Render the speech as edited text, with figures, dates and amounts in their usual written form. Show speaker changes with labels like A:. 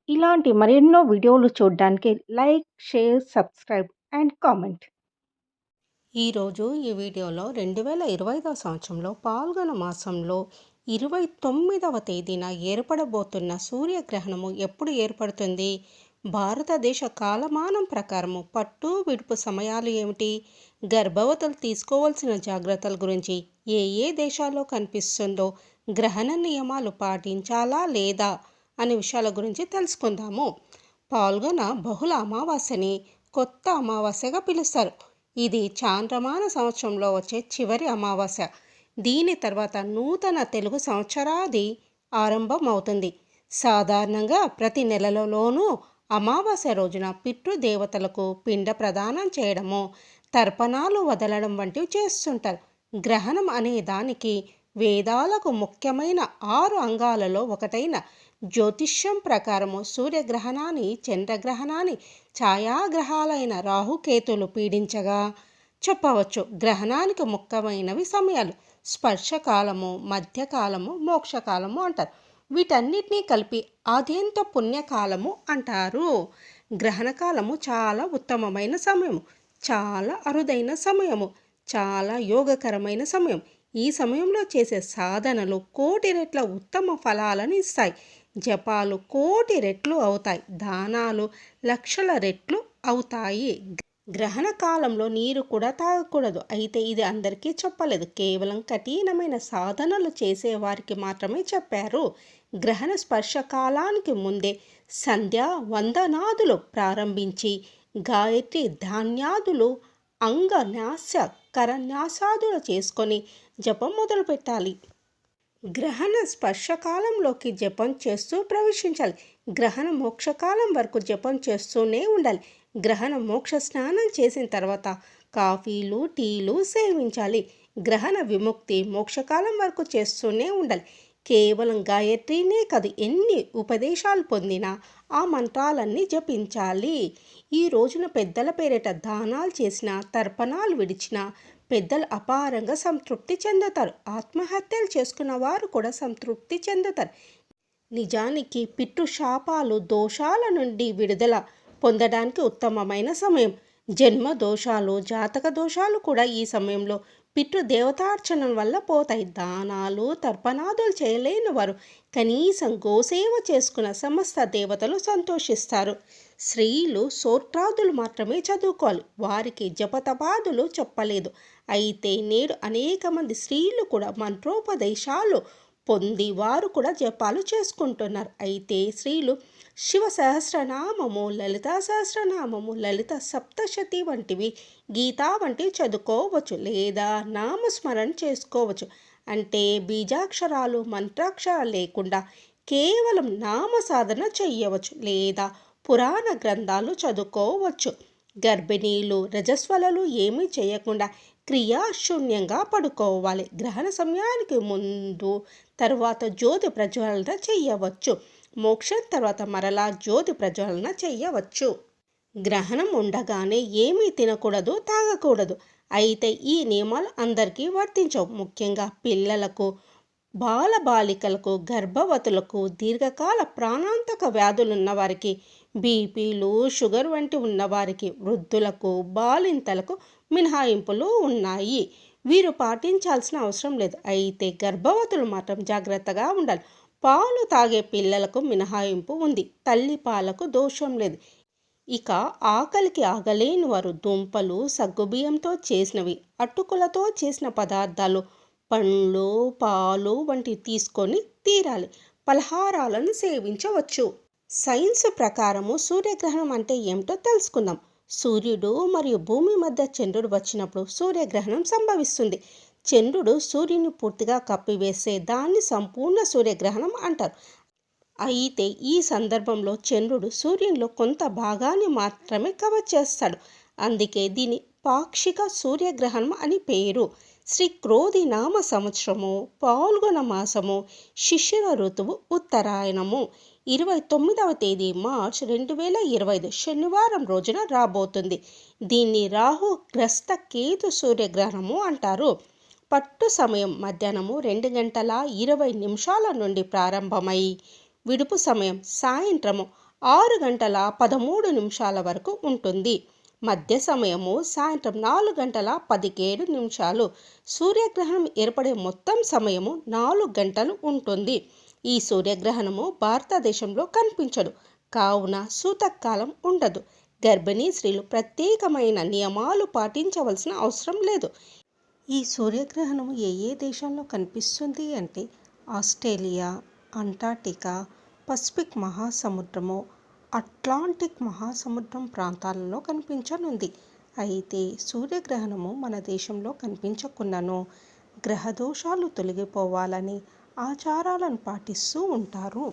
A: ఇలాంటి మరెన్నో వీడియోలు చూడడానికి like, share, subscribe and comment.
B: ఈరోజు ఈ వీడియోలో 2025 సంవత్సరంలో పాల్గొన మాసంలో 29వ తేదీన ఏర్పడబోతున్న సూర్యగ్రహణము ఎప్పుడు ఏర్పడుతుంది, భారతదేశ కాలమానం ప్రకారము పట్టు విడుపు సమయాలు ఏమిటి, గర్భవతులు తీసుకోవాల్సిన జాగ్రత్తల గురించి, ఏ ఏ దేశాల్లో కనిపిస్తుందో, గ్రహణ నియమాలు పాటించాలా లేదా అనే విషయాల గురించి తెలుసుకుందాము. పాల్గొన బహుళ అమావాస్యని కొత్త అమావాస్యగా పిలుస్తారు. ఇది చాంద్రమాన సంవత్సరంలో వచ్చే చివరి అమావాస్య. దీని తర్వాత నూతన తెలుగు సంవత్సరాది ఆరంభం అవుతుంది. సాధారణంగా ప్రతి నెలలోనూ అమావాస్య రోజున పితృదేవతలకు పిండ ప్రదానం చేయడము, తర్పణాలు వదలడం వంటివి చేస్తుంటారు. గ్రహణం అనే దానికి వేదాలకు ముఖ్యమైన 6 అంగాలలో ఒకటైన జ్యోతిష్యం ప్రకారము సూర్యగ్రహణాన్ని, చంద్రగ్రహణాన్ని ఛాయాగ్రహాలైన రాహుకేతులు పీడించగా చెప్పవచ్చు. గ్రహణానికి ముఖ్యమైనవి సమయాలు స్పర్శకాలము, మధ్యకాలము, మోక్షకాలము అంటారు. వీటన్నిటినీ కలిపి ఆద్యంత పుణ్యకాలము అంటారు. గ్రహణకాలము చాలా ఉత్తమమైన సమయము, చాలా అరుదైన సమయము, చాలా యోగకరమైన సమయం. ఈ సమయంలో చేసే సాధనలు కోటి రెట్ల ఉత్తమ ఫలాలను ఇస్తాయి. జపాలు కోటి రెట్లు అవుతాయి, దానాలు లక్షల రెట్లు అవుతాయి. గ్రహణ కాలంలో నీరు కూడా తాగకూడదు. అయితే ఇది అందరికీ చెప్పలేదు, కేవలం కఠినమైన సాధనలు చేసేవారికి మాత్రమే చెప్పారు. గ్రహణ స్పర్శ కాలానికి ముందే సంధ్యా వందనాదులు ప్రారంభించి గాయత్రి ధాన్యాదులు అంగన్యాస కరన్యాసాదులు చేసుకొని జపం మొదలు పెట్టాలి. గ్రహణ స్పర్శకాలంలోకి జపం చేస్తూ ప్రవేశించాలి. గ్రహణ మోక్షకాలం వరకు జపం చేస్తూనే ఉండాలి. గ్రహణ మోక్ష స్నానం చేసిన తర్వాత కాఫీలు, టీలు సేవించాలి. గ్రహణ విముక్తి మోక్షకాలం వరకు చేస్తూనే ఉండాలి. కేవలం గాయత్రినే కాదు, ఎన్ని ఉపదేశాలు పొందినా ఆ మంత్రాలన్నీ జపించాలి. ఈ రోజున పెద్దల పేరిట దానాలు చేసిన, తర్పణాలు విడిచిన పెద్దలు అపారంగా సంతృప్తి చెందుతారు. ఆత్మహత్యలు చేసుకున్న వారు కూడా సంతృప్తి చెందుతారు. నిజానికి పితృశాపాలు, దోషాల నుండి విడుదల పొందడానికి ఉత్తమమైన సమయం. జన్మ దోషాలు, జాతక దోషాలు కూడా ఈ సమయంలో పితృదేవతార్చన వల్ల పోతాయి. దానాలు, తర్పణాదులు చేయలేని వారు కనీసం గోసేవ చేసుకున్న సమస్త దేవతలు సంతోషిస్తారు. స్త్రీలు సూత్రాదులు మాత్రమే చదువుకోవాలి, వారికి జపతపాదులు చెప్పలేదు. అయితే నేడు అనేక మంది స్త్రీలు కూడా మంత్రోపదేశాలు పొంది వారు కూడా జపాలు చేసుకుంటున్నారు. అయితే స్త్రీలు శివ సహస్రనామము, లలితా సహస్రనామము, లలిత సప్తశతి వంటివి, గీతా వంటివి చదువుకోవచ్చు లేదా నామస్మరణ చేసుకోవచ్చు. అంటే బీజాక్షరాలు, మంత్రాక్షరాలు లేకుండా కేవలం నామ సాధన చెయ్యవచ్చు లేదా పురాణ గ్రంథాలు చదువుకోవచ్చు. గర్భిణీలు రజస్వలలు ఏమీ చేయకుండా క్రియాశూన్యంగా పడుకోవాలి. గ్రహణ సమయానికి ముందు తర్వాత జ్యోతి ప్రజ్వలన చెయ్యవచ్చు. మోక్షం తర్వాత మరలా జ్యోతి ప్రజ్వలన చెయ్యవచ్చు. గ్రహణం ఉండగానే ఏమీ తినకూడదు, తాగకూడదు. అయితే ఈ నియమాలు అందరికీ వర్తించవు. ముఖ్యంగా పిల్లలకు, బాలబాలికలకు, గర్భవతులకు, దీర్ఘకాల ప్రాణాంతక వ్యాధులున్న వారికి, బీపీలు, షుగర్ వంటి ఉన్నవారికి, వృద్ధులకు, బాలింతలకు మినహాయింపులు ఉన్నాయి. వీరు పాటించాల్సిన అవసరం లేదు. అయితే గర్భవతులు మాత్రం జాగ్రత్తగా ఉండాలి. పాలు తాగే పిల్లలకు మినహాయింపు ఉంది. తల్లి పాలకు దోషం లేదు. ఇక ఆకలికి ఆగలేని వారు దుంపలు, సగ్గుబియ్యంతో చేసినవి, అటుకులతో చేసిన పదార్థాలు, పండ్లు, పాలు వంటివి తీసుకొని తీరాలి. పలహారాలను సేవించవచ్చు. సైన్స్ ప్రకారము సూర్యగ్రహణం అంటే ఏమిటో తెలుసుకుందాం. సూర్యుడు మరియు భూమి మధ్య చంద్రుడు వచ్చినప్పుడు సూర్యగ్రహణం సంభవిస్తుంది. చంద్రుడు సూర్యుని పూర్తిగా కప్పివేస్తే దాన్ని సంపూర్ణ సూర్యగ్రహణం అంటారు. అయితే ఈ సందర్భంలో చంద్రుడు సూర్యునిలో కొంత భాగాన్ని మాత్రమే కవర్ చేస్తాడు. అందుకే దీని పాక్షిక సూర్యగ్రహణం అని పేరు. శ్రీ క్రోధి నామ సంవత్సరము, పాల్గొన మాసము, శిశిర ఋతువు, ఉత్తరాయణము. 29వ తేదీ మార్చ్ 2025 శనివారం రోజున రాబోతుంది. దీన్ని రాహుగ్రస్త కేతు సూర్యగ్రహణము అంటారు. పట్టు సమయం మధ్యాహ్నము 2:20 నుండి ప్రారంభమై విడుపు సమయం సాయంత్రము 6 గంటల 13 నిమిషాల వరకు ఉంటుంది. మధ్య సమయము సాయంత్రం 4 గంటల 17 నిమిషాలు. సూర్యగ్రహణం ఏర్పడే మొత్తం సమయము 4 గంటలు ఉంటుంది. ఈ సూర్యగ్రహణము భారతదేశంలో కనిపించదు, కావున సూతకాలం ఉండదు. గర్భిణీ స్త్రీలు ప్రత్యేకమైన నియమాలు పాటించవలసిన అవసరం లేదు. ఈ సూర్యగ్రహణము ఏ ఏ దేశాల్లో కనిపిస్తుంది అంటే ఆస్ట్రేలియా, అంటార్క్టికా, పసిఫిక్ మహాసముద్రము, అట్లాంటిక్ మహాసముద్రం ప్రాంతాలలో కనిపించనుంది. అయితే సూర్యగ్రహణము మన దేశంలో కనిపించకున్నను గ్రహదోషాలు తొలగిపోవాలని ఆచారాలను పాటిస్తూ ఉంటారు.